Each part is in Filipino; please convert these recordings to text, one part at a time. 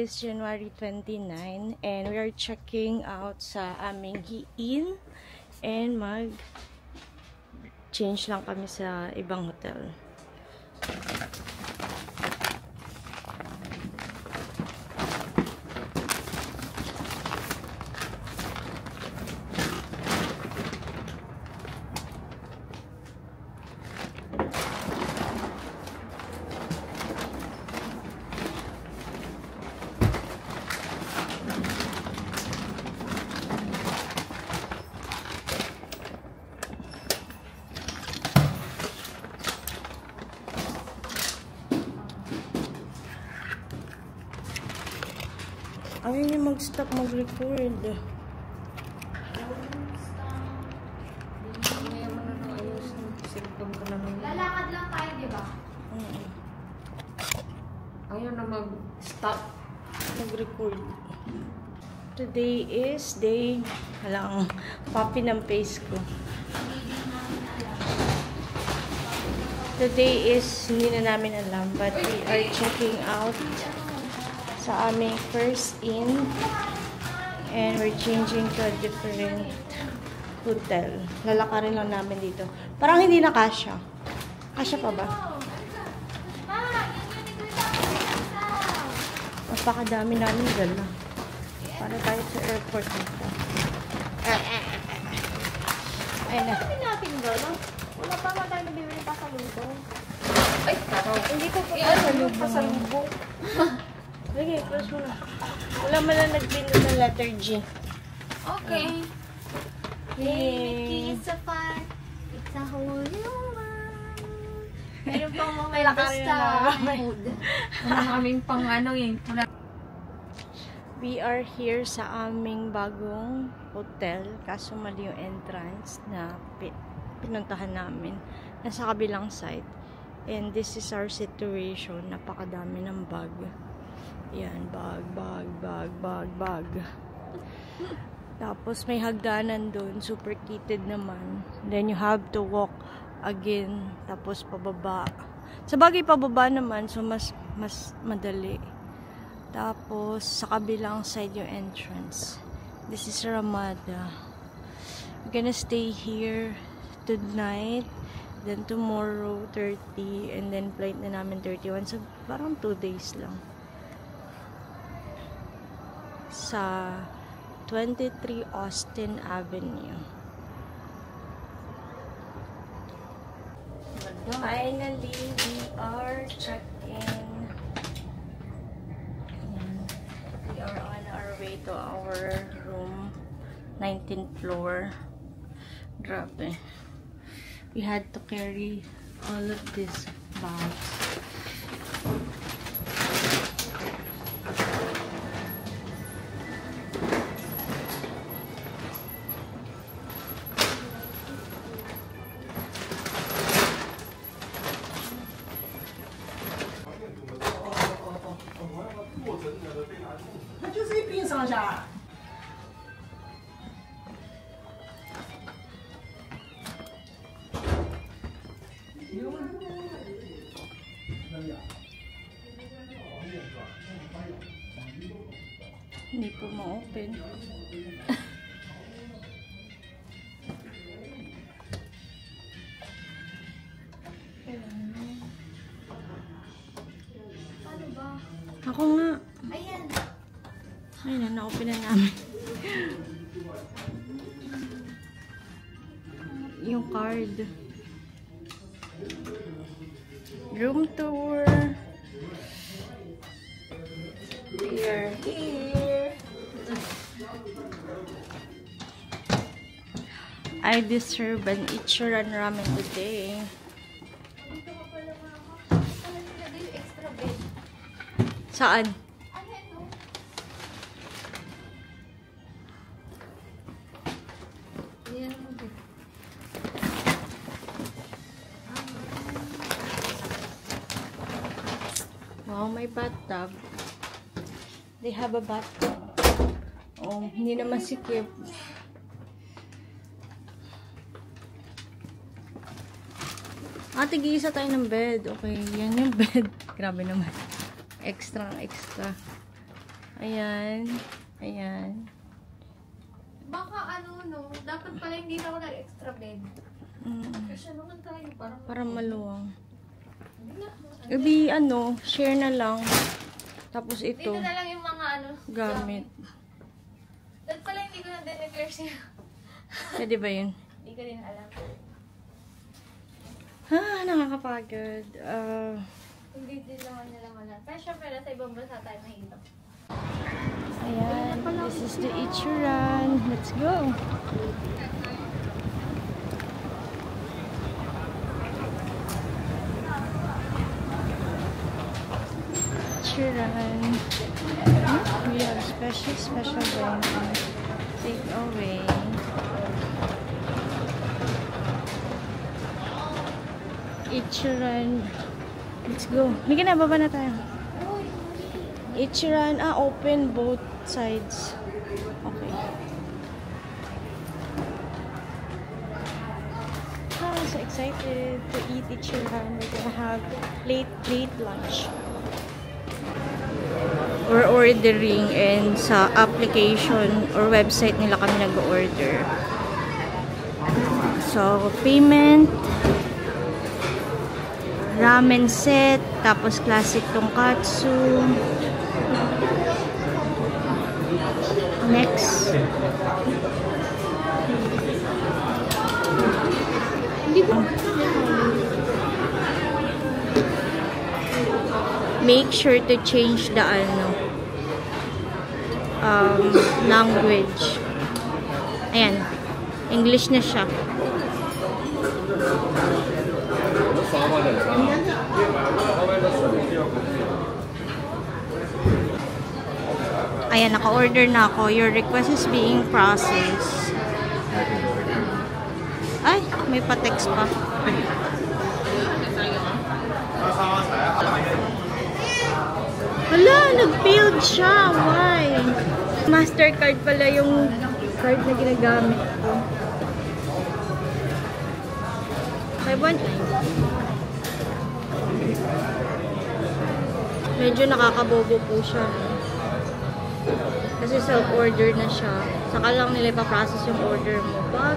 is January 29 and we are checking out sa aming inn and change lang kami sa ibang hotel. Ayaw niya mag-stop mag-record. Lalakad lang tayo, di ba? Ayaw na mag-stop mag-record. Today is day, halang papi ng face ko. Today is, hindi na namin alam, but we are checking out sa aming first inn and we're changing to a different hotel. Lalakarin lang namin dito. Parang hindi na kasya. Kasya pa ba? Napakadami namin dala. Para tayo sa airport dito. Ayun na. Hindi natin gano'n. Wala pa nga tayo nabibili pa sa lubong. Ay, taro. Hindi ko pa sa lubong. Sige, close mo na. Wala man lang nagbino ng letter G. Okay. Yay! It's a fun. It's a whole new world. Meron pang mga mood. Wala kaming pang ano eh. We are here sa aming bagong hotel. Kaso mali yung entrance na pinuntahan namin. Nasa kabilang side. And this is our situation. Napakadami ng bag. Yan, bag. Tapos may hagdanan doon, super kitted naman. Then you have to walk again, tapos pababa. Sa bagay pababa naman, so mas madali. Tapos sa kabilang side yung entrance. This is Ramada. We're gonna stay here tonight, then tomorrow 30, and then flight na namin 31. So parang 2 days lang. Sa 23 Austin Avenue. Finally, we are check-in. We are on our way to our room, 19th floor. Grabe. We had to carry all of these bags. Hindi po ma-open. Paano ba? Ako nga. Ayan. Ayun na, na-open na namin. Yung card. Room tour. We are here. I deserve an Ichiran ramen today. Dito ka pala mama. Ano nilagay yung extra bed? Saan? Ano ito? Ayan mo ba? Wow, may bathtub. They have a bathtub. Oh, hindi naman sikip. Tig-isa tayo ng bed. Okay, yan yung bed. Grabe naman. Extra. Ayan. Ayan. Baka dapat pala hindi na ako nag-extra bed. Kasi naman tayo, Parang maluwang. Gabi, share na lang. Tapos ito, Dito na lang yung mga gamit. Dapat pala hindi ko na din-declare siya. Pwede ba yun? Hindi ko din alam. Nakakapagod. Hindi din naman nila malam. Pero syempre, nasa ibang bansa tayo mahirap. Ayan, this is the Ichiran. Let's go. Ichiran. We have special venue. Take away. Ichiran. Let's go. Mika na, baba na tayo. Ichiran, open both sides. Okay. So excited to eat Ichiran. We're gonna have late lunch. We're ordering and sa application or website nila kami nag-order. So, payment, ramen set, tapos classic tonkatsu. Next. Make sure to change the language. Ayan. English na siya. Ayan, naka-order na ako. Your request is being processed. Ay, may pa-text pa. Hala, nag-failed siya. Why? Mastercard pala yung card na ginagamit ko. Medyo nakakabobo po siya. Kasi self-order na siya. Saka lang nila ipaprocess yung order mo. Pag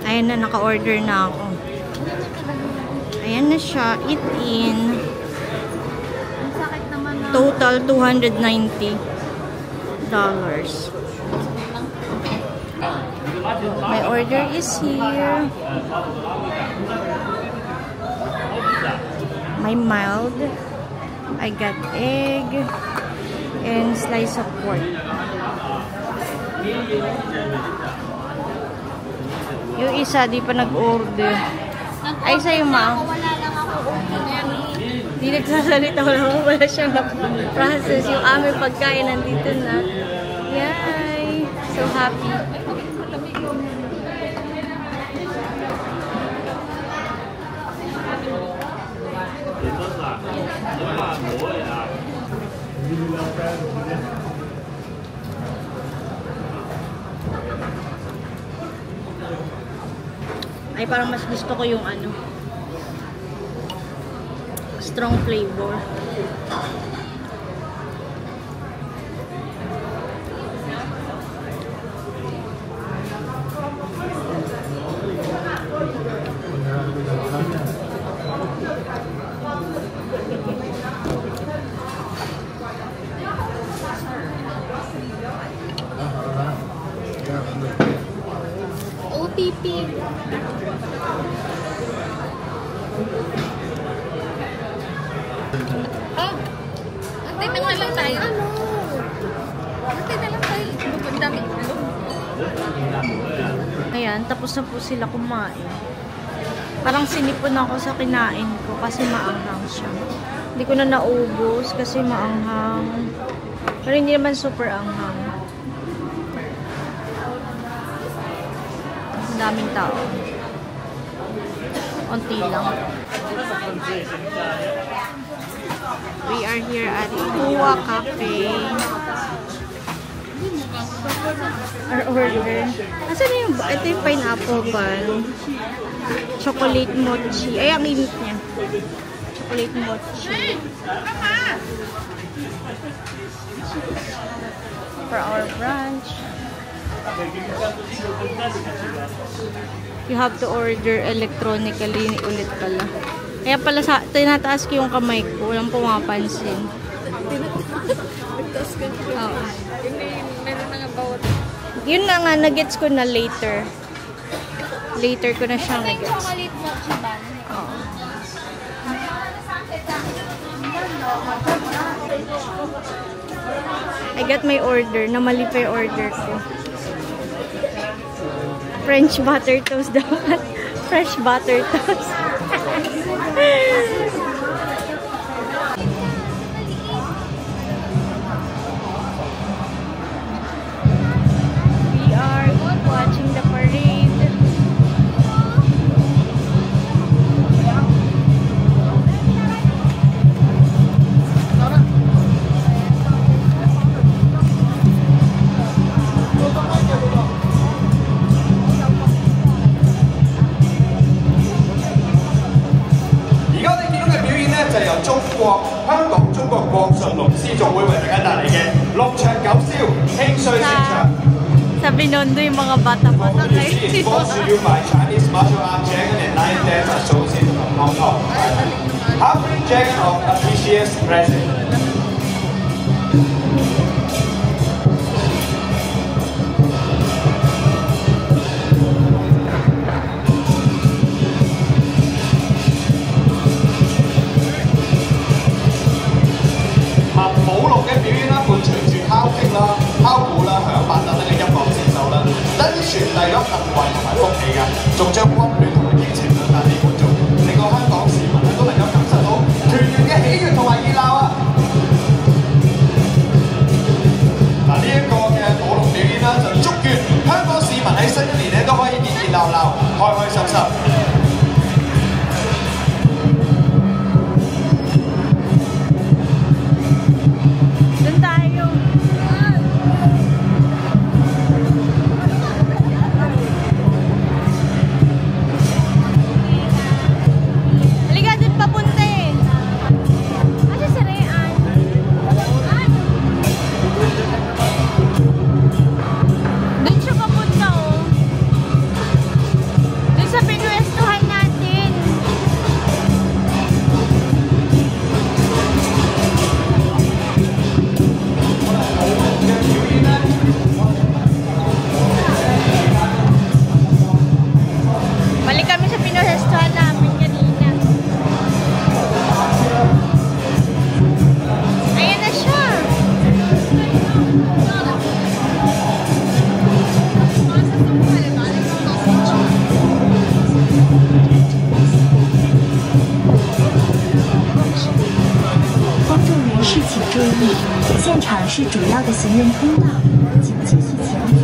ayan na, naka-order na ako. Ayan na siya. Eat in. Ang sakit naman na. Total $290. My order is here. My mild. I got egg and slice of pork. Yung isa di pa nag-order. Ay, sa'yo ma. Wala lang ako order. Di nagsasalita, wala siyang process. Yung aming pagkain nandito na. Yay! So happy. Ay, parang mas gusto ko yung strong flavor. OTP. Antay na lang tayo. Antay na lang tayo. Ang dami. Ayan, tapos na po sila kumain. Parang sinipon ako sa kinain ko kasi maanghang siya. Hindi ko na naubos kasi maanghang. Pero hindi naman super anghang. Ang daming tao. Konti lang. We are here at Kuwa Cafe. Our order. Asan na yung, ito yung pineapple bun. Chocolate mochi. Ay, ang init niya. Chocolate mochi. For our brunch. You have to order electronically ulit pala. Kaya pala tinataas ko yung kamay ko. Walang pumapansin. Oo. Meron na nga bawat. Yun na nga, nagets ko na later. Later ko na siyang nagets. Chocolate mochi bun. Oo. I got my order. Namali pa yung order ko. French butter toast daw. Fresh butter toast. We are watching the parade. Sa Binondo yung mga bata-bata kayo. Halfling Dragon of Apprecious Present.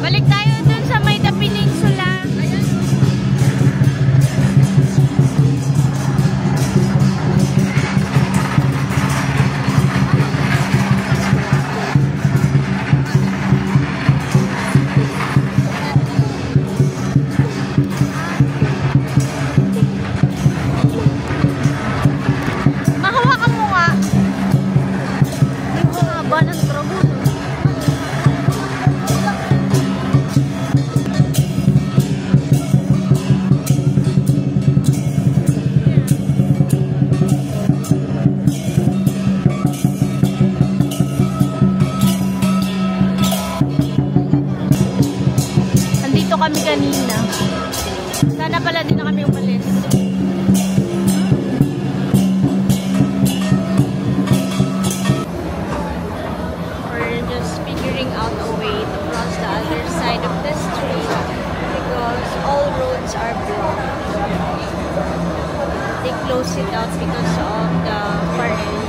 Balik tayo dun sa may The Peninsula. Mahawakan mo nga. May mga ba ng trobo. Kami kanina. Sana pala din na kami umalis. We're just figuring out a way to cross the other side of the street because all roads are blocked. They close it out because of the parade.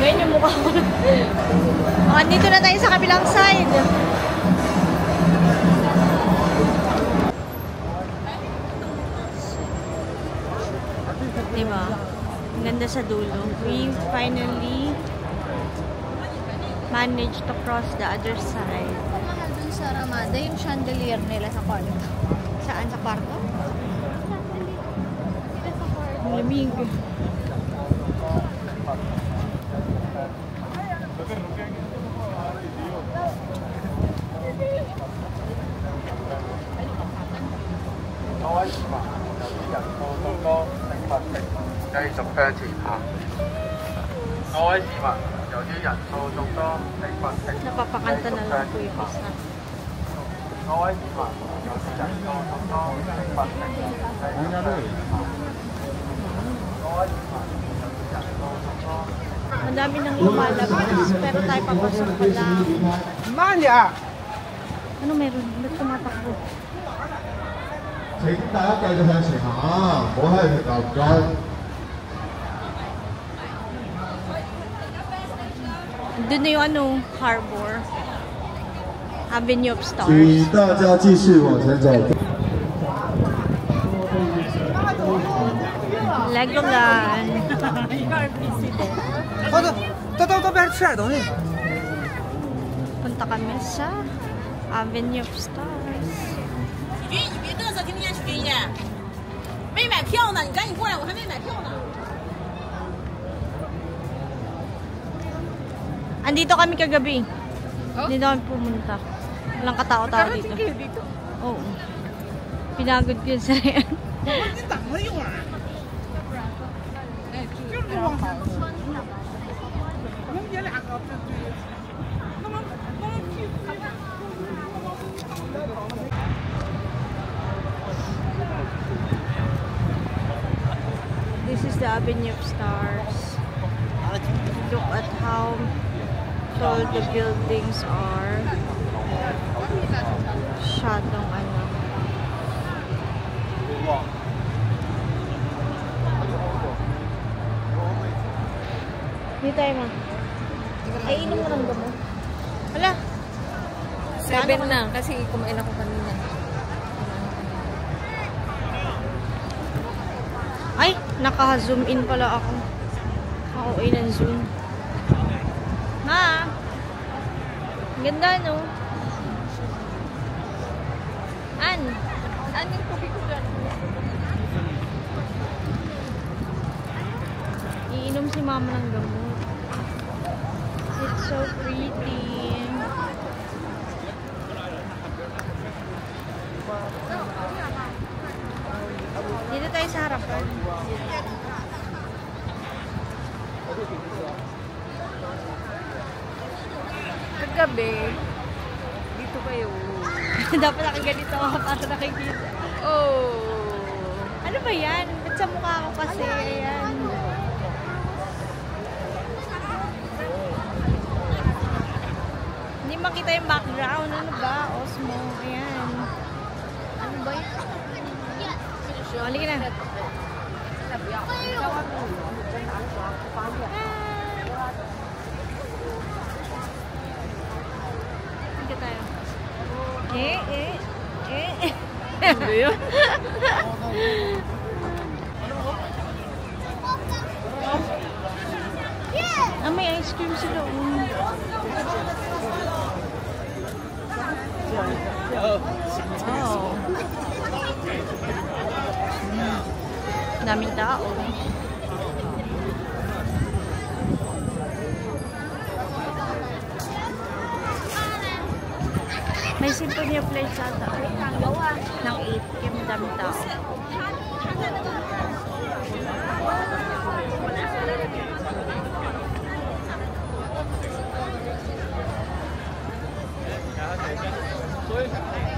Ngayon yung mukha ko. Dito na tayo sa kabilang side. Diba? Ang ganda sa dulo. We finally managed to cross the other side. Mahal dun sa Ramada, yung chandelier nila sa kwarto. Saan? Sa kwarto? Sila sa kwarto. Ang lamig. Napapakanta na lang po yung isa. Ang dami nang lumalabas, pero tayo papasok pa lang. Ano meron? Ba't tumatakbo? 請大家繼續向前行，唔好喺度唔該。 Doon na yung ano, harbor. Avenue of 请 Stars. 大家繼續往前走。 Legoland. 都别吃点东西。 Punta kami sa Avenue of Stars. 许军，你别嘚瑟，听不见？许军，没买票呢，你赶紧过来，我还没买票呢。 Andito kami kagabi. Dito kami pumunta. Walang katao-tao dito. Oo. Pinagod ko yun sa yan. 你等了一会儿。就是往上。我们爷俩个对对。那么屁股。 This is the Avenue of Stars. Look at how tall the buildings are. Masyadong ano. Hindi tayo ma. Ay, inom mo ng gamot. Wala. 7 na kasi kumain ako kanina. Ay, naka-zoom in pala ako. Ako ay ng zoom. Ma! Ang ganda, no? An? Ano yung tubig ko dyan? Iinom si mama ng gamot. It's so pretty. Dito tayo sa harapan. Kagabi, dito kayo. Dapat nakaganito ako para nakikita. Oh! Ano ba yan? Ba't sa mukha ko kasi? Ayan. Hindi makita yung background. Ano ba? Osmo. Ayan. Ano ba yun? Halika na. Halika tayo. Ano ba yun? Ah, may ice cream sila. Oh. Daming tao. May Symphony of Light sa ata. Ng 8. Kaya madaming tao. Sorry.